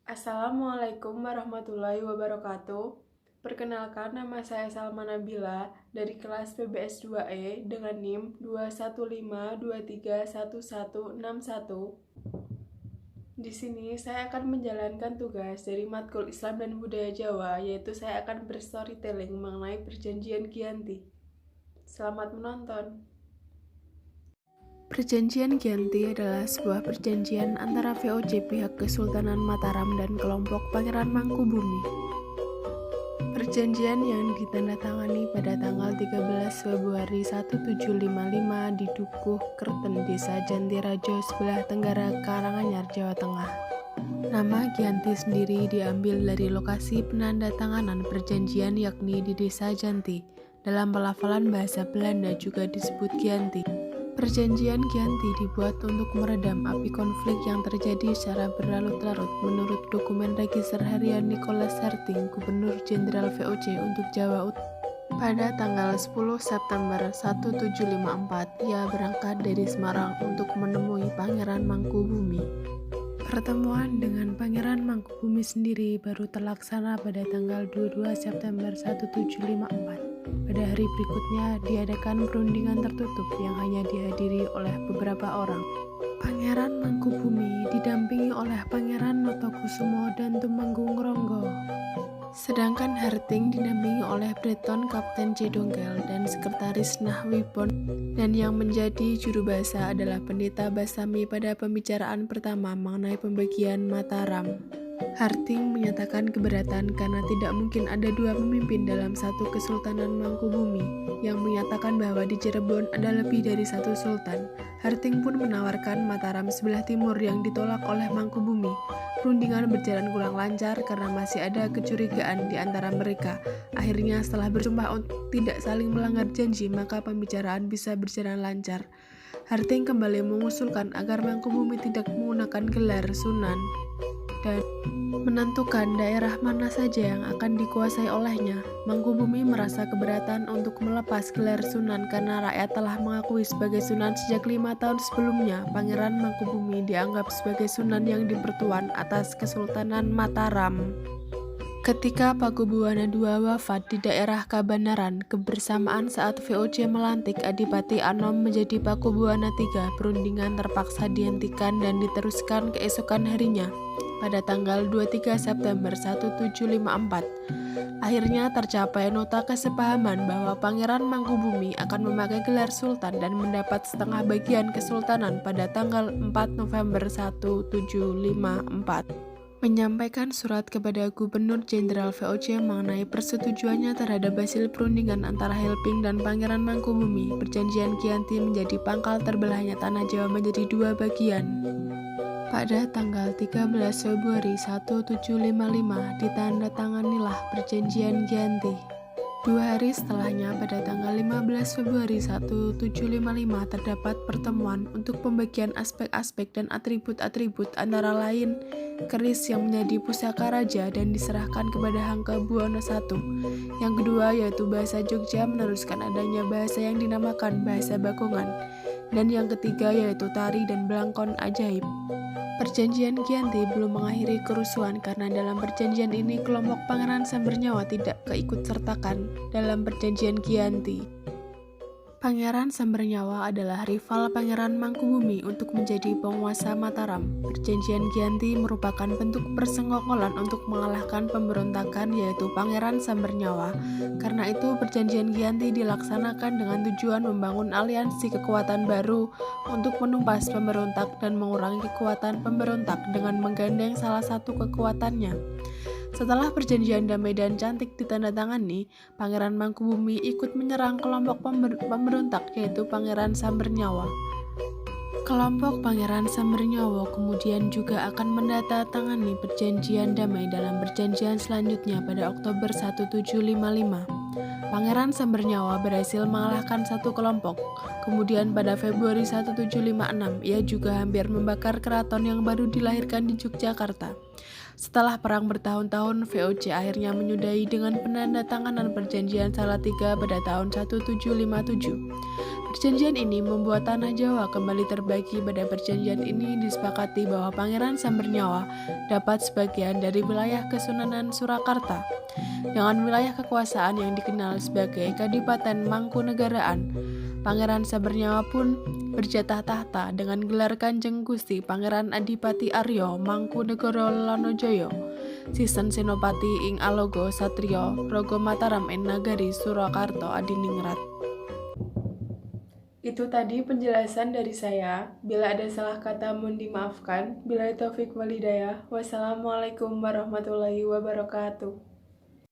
Assalamualaikum warahmatullahi wabarakatuh. Perkenalkan, nama saya Salma Nabila dari kelas PBS 2E dengan NIM 215231161. Di sini saya akan menjalankan tugas dari matkul Islam dan Budaya Jawa, yaitu saya akan berstorytelling mengenai Perjanjian Giyanti. Selamat menonton. Perjanjian Giyanti adalah sebuah perjanjian antara VOC pihak Kesultanan Mataram dan kelompok Pangeran Mangkubumi. Perjanjian yang ditandatangani pada tanggal 13 Februari 1755 di Dukuh Kerten, Desa Jantirajo, sebelah tenggara Karanganyar, Jawa Tengah. Nama Giyanti sendiri diambil dari lokasi penandatanganan perjanjian, yakni di Desa Janti. Dalam pelafalan bahasa Belanda juga disebut Giyanti. Perjanjian Giyanti dibuat untuk meredam api konflik yang terjadi secara berlarut-larut menurut dokumen Register Harian Nicholas Harting, Gubernur Jenderal VOC untuk Jawa Utara. Pada tanggal 10 September 1754, ia berangkat dari Semarang untuk menemui Pangeran Mangkubumi. Pertemuan dengan Pangeran Mangkubumi sendiri baru terlaksana pada tanggal 22 September 1754. Pada hari berikutnya diadakan perundingan tertutup yang hanya dihadiri oleh beberapa orang. Pangeran Mangkubumi didampingi oleh Pangeran Notokusumo dan Tumenggung Ronggo. Sedangkan Harting didampingi oleh Breton Kapten C. Dongkel dan Sekretaris Nahwibon, dan yang menjadi juru bahasa adalah Pendeta Basami pada pembicaraan pertama mengenai pembagian Mataram. Harting menyatakan keberatan karena tidak mungkin ada dua pemimpin dalam satu Kesultanan Mangkubumi, yang menyatakan bahwa di Cirebon ada lebih dari satu sultan. Harting pun menawarkan Mataram sebelah timur yang ditolak oleh Mangkubumi. Perundingan berjalan kurang lancar karena masih ada kecurigaan di antara mereka. Akhirnya setelah bersumpah untuk tidak saling melanggar janji, maka pembicaraan bisa berjalan lancar. Harting kembali mengusulkan agar Mangkubumi tidak menggunakan gelar Sunan dan menentukan daerah mana saja yang akan dikuasai olehnya. Mangkubumi merasa keberatan untuk melepas gelar Sunan karena rakyat telah mengakui sebagai Sunan sejak 5 tahun sebelumnya. Pangeran Mangkubumi dianggap sebagai Sunan yang dipertuan atas Kesultanan Mataram. Ketika Pakubuwana II wafat di daerah Kabanaran, kebersamaan saat VOC melantik Adipati Anom menjadi Pakubuwana III, perundingan terpaksa dihentikan dan diteruskan keesokan harinya pada tanggal 23 September 1754. Akhirnya tercapai nota kesepahaman bahwa Pangeran Mangkubumi akan memakai gelar Sultan dan mendapat setengah bagian kesultanan pada tanggal 4 November 1754. Menyampaikan surat kepada Gubernur Jenderal VOC mengenai persetujuannya terhadap hasil perundingan antara Helping dan Pangeran Mangkubumi. Perjanjian Giyanti menjadi pangkal terbelahnya tanah Jawa menjadi dua bagian. Pada tanggal 13 Februari 1755 ditandatanganilah Perjanjian Giyanti. 2 hari setelahnya, pada tanggal 15 Februari 1755 terdapat pertemuan untuk pembagian aspek-aspek dan atribut-atribut, antara lain keris yang menjadi pusaka raja dan diserahkan kepada Hanggabuwana I. Yang kedua yaitu bahasa Jogja meneruskan adanya bahasa yang dinamakan bahasa Bakongan. Dan yang ketiga yaitu tari dan belangkon ajaib. Perjanjian Giyanti belum mengakhiri kerusuhan karena dalam perjanjian ini kelompok Pangeran Sambernyawa tidak keikutsertakan dalam perjanjian Giyanti. Pangeran Sambernyawa adalah rival Pangeran Mangkubumi untuk menjadi penguasa Mataram. Perjanjian Giyanti merupakan bentuk persenggokolan untuk mengalahkan pemberontakan yaitu Pangeran Sambernyawa. Karena itu perjanjian Giyanti dilaksanakan dengan tujuan membangun aliansi kekuatan baru untuk menumpas pemberontak dan mengurangi kekuatan pemberontak dengan menggandeng salah satu kekuatannya. Setelah perjanjian damai dan cantik ditandatangani, Pangeran Mangkubumi ikut menyerang kelompok pemberontak yaitu Pangeran Sambernyawa. Kelompok Pangeran Sambernyawa kemudian juga akan menandatangani perjanjian damai dalam perjanjian selanjutnya pada Oktober 1755. Pangeran Sambernyawa berhasil mengalahkan satu kelompok. Kemudian pada Februari 1756, ia juga hampir membakar keraton yang baru dilahirkan di Yogyakarta. Setelah perang bertahun-tahun, VOC akhirnya menyudahi dengan penandatanganan perjanjian Salatiga pada tahun 1757. Perjanjian ini membuat tanah Jawa kembali terbagi. Pada perjanjian ini disepakati bahwa Pangeran Sambernyawa dapat sebagian dari wilayah Kesunanan Surakarta dengan wilayah kekuasaan yang dikenal sebagai Kadipaten Mangkunegaraan. Pangeran Sambernyawa pun berjatah tahta dengan gelar Kanjeng Gusti Pangeran Adipati Aryo Mangkunegoro Lanojoyo Sisen Senopati ing Alogo Satrio Rogo Mataram en Nagari Surakarta Adiningrat. Itu tadi penjelasan dari saya. Bila ada salah kata mohon dimaafkan. Bila taufik walhidayah. Wassalamualaikum warahmatullahi wabarakatuh.